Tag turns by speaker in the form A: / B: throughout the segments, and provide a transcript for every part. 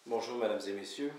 A: Bonjour, mesdames et messieurs.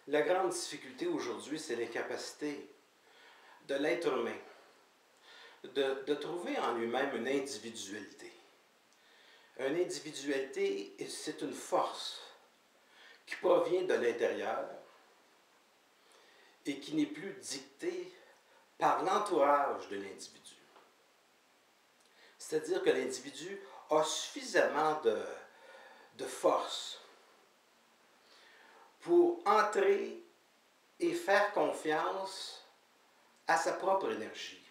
A: La grande difficulté aujourd'hui, c'est l'incapacité de l'être humain de trouver en lui-même une individualité. Une individualité, c'est une force qui provient de l'intérieur et qui n'est plus dictée par l'entourage de l'individu. C'est-à-dire que l'individu a suffisamment de force pour entrer et faire confiance à sa propre énergie,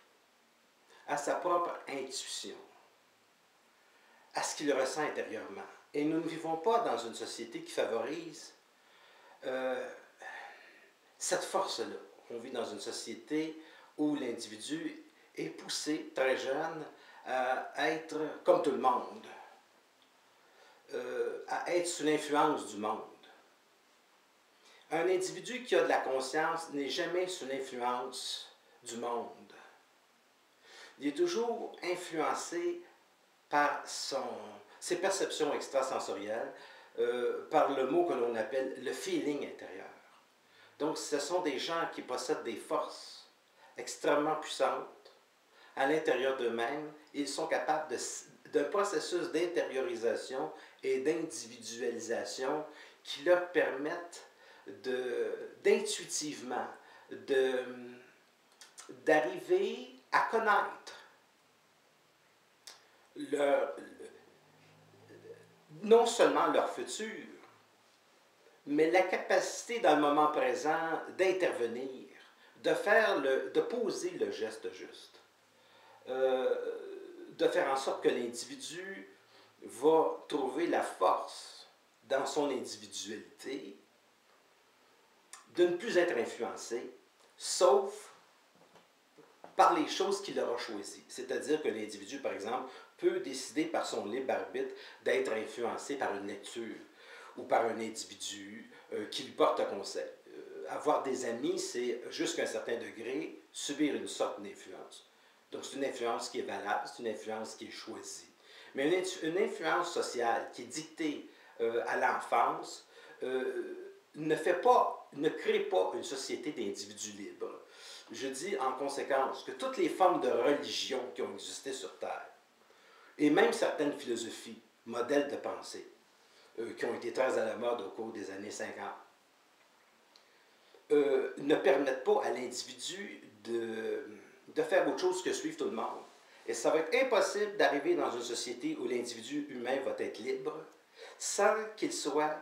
A: à sa propre intuition, à ce qu'il ressent intérieurement. Et nous ne vivons pas dans une société qui favorise cette force-là. On vit dans une société où l'individu est poussé, très jeune, à être comme tout le monde, à être sous l'influence du monde. Un individu qui a de la conscience n'est jamais sous l'influence du monde. Il est toujours influencé par ses perceptions extrasensorielles, par le mot que l'on appelle le feeling intérieur. Donc, ce sont des gens qui possèdent des forces extrêmement puissantes à l'intérieur d'eux-mêmes. Ils sont capables d'un processus d'intériorisation et d'individualisation qui leur permettent d'intuitivement d'arriver à connaître non seulement leur futur, mais la capacité dans le moment présent d'intervenir, de poser le geste juste, de faire en sorte que l'individu va trouver la force dans son individualité de ne plus être influencé, sauf par les choses qu'il aura choisies. C'est-à-dire que l'individu, par exemple, peut décider par son libre arbitre d'être influencé par une lecture ou par un individu qui lui porte un conseil. Avoir des amis, c'est jusqu'à un certain degré subir une sorte d'influence. Donc c'est une influence qui est valable, c'est une influence qui est choisie. Mais une influence sociale qui est dictée à l'enfance ne crée pas une société d'individus libres. Je dis en conséquence que toutes les formes de religion qui ont existé sur Terre, et même certaines philosophies, modèles de pensée, qui ont été très à la mode au cours des années 50, ne permettent pas à l'individu de faire autre chose que suivre tout le monde. Et ça va être impossible d'arriver dans une société où l'individu humain va être libre sans qu'il soit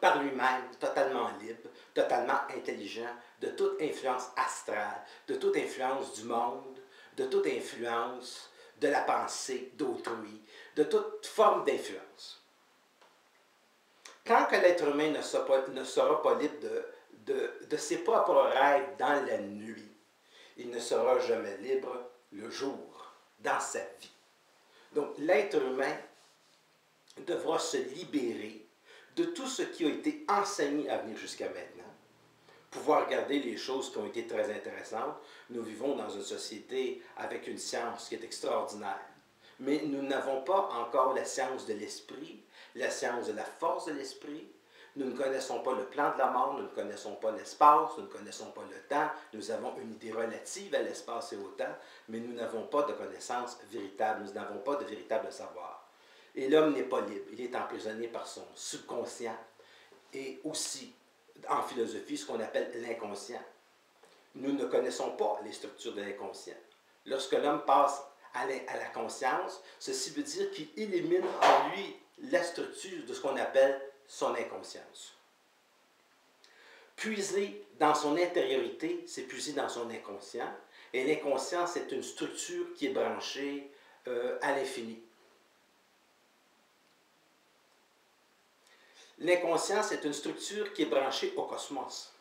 A: par lui-même totalement libre, totalement intelligent, de toute influence astrale, de toute influence du monde, de toute influence de la pensée d'autrui, de toute forme d'influence. Quand que l'être humain ne sera pas libre de ses propres rêves dans la nuit, il ne sera jamais libre le jour, dans sa vie. Donc l'être humain devra se libérer de tout ce qui a été enseigné à venir jusqu'à maintenant, pouvoir regarder les choses qui ont été très intéressantes. Nous vivons dans une société avec une science qui est extraordinaire, mais nous n'avons pas encore la science de l'esprit, la science de la force de l'esprit. Nous ne connaissons pas le plan de la mort, nous ne connaissons pas l'espace, nous ne connaissons pas le temps. Nous avons une idée relative à l'espace et au temps, mais nous n'avons pas de connaissance véritable, nous n'avons pas de véritable savoir. Et l'homme n'est pas libre, il est emprisonné par son subconscient et aussi, en philosophie, ce qu'on appelle l'inconscient. Nous ne connaissons pas les structures de l'inconscient. Lorsque l'homme passe à la conscience, ceci veut dire qu'il élimine en lui la structure de ce qu'on appelle son inconscience. Puiser dans son intériorité, c'est puiser dans son inconscient. Et l'inconscient, c'est une structure qui est branchée à l'infini. L'inconscient, c'est une structure qui est branchée au cosmos.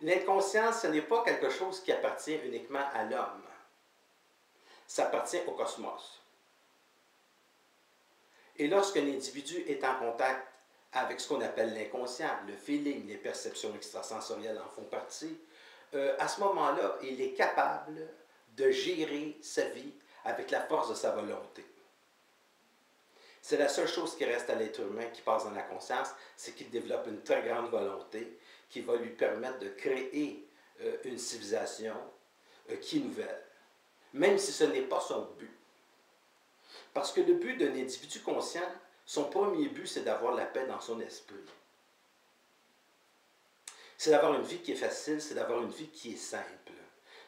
A: L'inconscient, ce n'est pas quelque chose qui appartient uniquement à l'homme. Ça appartient au cosmos. Et lorsqu'un individu est en contact avec ce qu'on appelle l'inconscient, le feeling, les perceptions extrasensorielles en font partie, à ce moment-là, il est capable de gérer sa vie avec la force de sa volonté. C'est la seule chose qui reste à l'être humain qui passe dans la conscience, c'est qu'il développe une très grande volonté qui va lui permettre de créer une civilisation qui est nouvelle, même si ce n'est pas son but. Parce que le but d'un individu conscient, son premier but, c'est d'avoir la paix dans son esprit. C'est d'avoir une vie qui est facile, c'est d'avoir une vie qui est simple.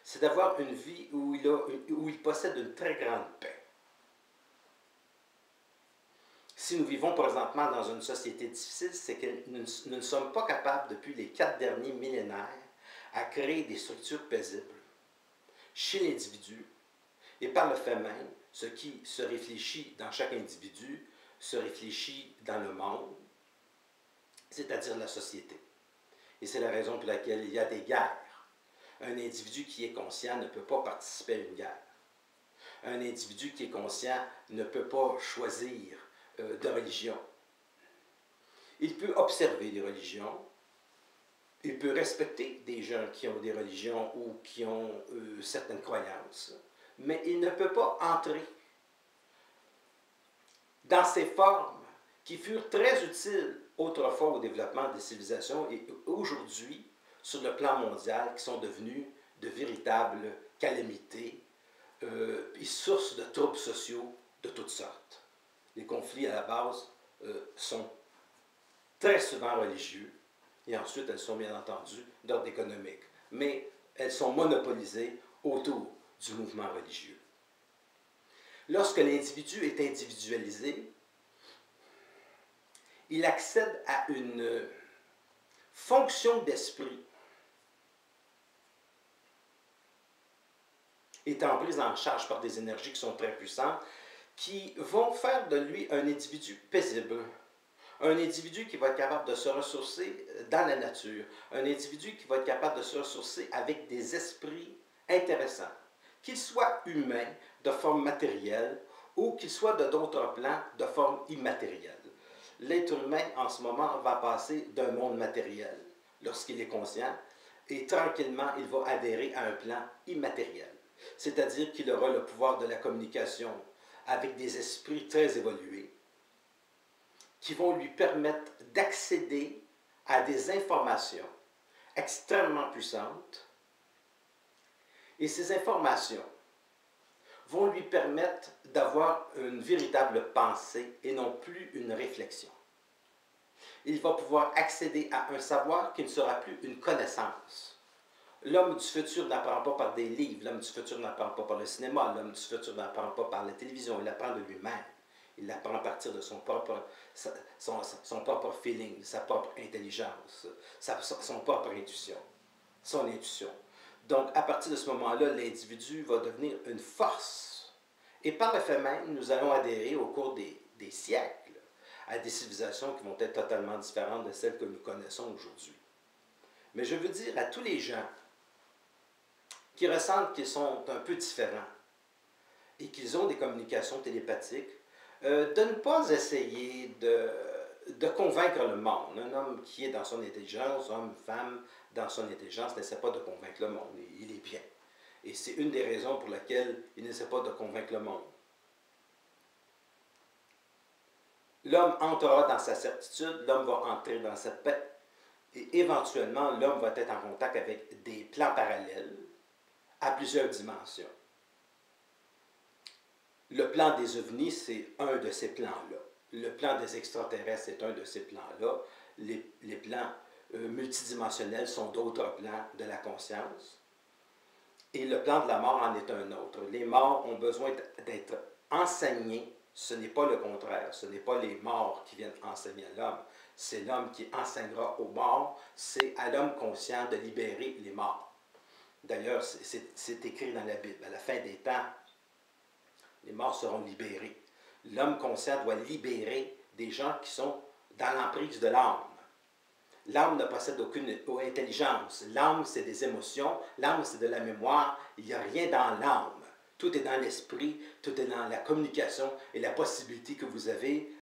A: C'est d'avoir une vie où il possède une très grande paix. Si nous vivons présentement dans une société difficile, c'est que nous ne sommes pas capables, depuis les 4 derniers millénaires, à créer des structures paisibles chez l'individu, et par le fait même, ce qui se réfléchit dans chaque individu se réfléchit dans le monde, c'est-à-dire la société. Et c'est la raison pour laquelle il y a des guerres. Un individu qui est conscient ne peut pas participer à une guerre. Un individu qui est conscient ne peut pas choisir de religion. Il peut observer des religions, il peut respecter des gens qui ont des religions ou qui ont certaines croyances, mais il ne peut pas entrer dans ces formes qui furent très utiles autrefois au développement des civilisations et aujourd'hui, sur le plan mondial, qui sont devenues de véritables calamités et sources de troubles sociaux de toutes sortes. Les conflits à la base sont très souvent religieux et ensuite elles sont bien entendu d'ordre économique, mais elles sont monopolisées autour du mouvement religieux. Lorsque l'individu est individualisé, il accède à une fonction d'esprit étant prise en charge par des énergies qui sont très puissantes, qui vont faire de lui un individu paisible, un individu qui va être capable de se ressourcer dans la nature, un individu qui va être capable de se ressourcer avec des esprits intéressants, qu'ils soient humains de forme matérielle ou qu'ils soient de d'autres plans de forme immatérielle. L'être humain, en ce moment, va passer d'un monde matériel, lorsqu'il est conscient, et tranquillement, il va adhérer à un plan immatériel. C'est-à-dire qu'il aura le pouvoir de la communication avec des esprits très évolués, qui vont lui permettre d'accéder à des informations extrêmement puissantes. Et ces informations vont lui permettre d'avoir une véritable pensée et non plus une réflexion. Il va pouvoir accéder à un savoir qui ne sera plus une connaissance. L'homme du futur n'apprend pas par des livres, l'homme du futur n'apprend pas par le cinéma, l'homme du futur n'apprend pas par la télévision, il apprend de lui-même. Il apprend à partir de son propre feeling, sa propre intelligence, son propre intuition, son intuition. Donc, à partir de ce moment-là, l'individu va devenir une force. Et par le fait même, nous allons adhérer au cours des siècles à des civilisations qui vont être totalement différentes de celles que nous connaissons aujourd'hui. Mais je veux dire à tous les gens qui ressentent qu'ils sont un peu différents et qu'ils ont des communications télépathiques, de ne pas essayer de convaincre le monde. Un homme qui est dans son intelligence, homme, femme, dans son intelligence, n'essaie pas de convaincre le monde. Il est bien. Et c'est une des raisons pour lesquelles il n'essaie pas de convaincre le monde. L'homme entrera dans sa certitude, l'homme va entrer dans sa paix, et éventuellement, l'homme va être en contact avec des plans parallèles à plusieurs dimensions. Le plan des ovnis, c'est un de ces plans-là. Le plan des extraterrestres, c'est un de ces plans-là. Les plans multidimensionnels sont d'autres plans de la conscience. Et le plan de la mort en est un autre. Les morts ont besoin d'être enseignés. Ce n'est pas le contraire. Ce n'est pas les morts qui viennent enseigner à l'homme. C'est l'homme qui enseignera aux morts. C'est à l'homme conscient de libérer les morts. D'ailleurs, c'est écrit dans la Bible. À la fin des temps, les morts seront libérés. L'homme conscient doit libérer des gens qui sont dans l'emprise de l'âme. L'âme ne possède aucune intelligence. L'âme, c'est des émotions. L'âme, c'est de la mémoire. Il n'y a rien dans l'âme. Tout est dans l'esprit, tout est dans la communication et la possibilité que vous avez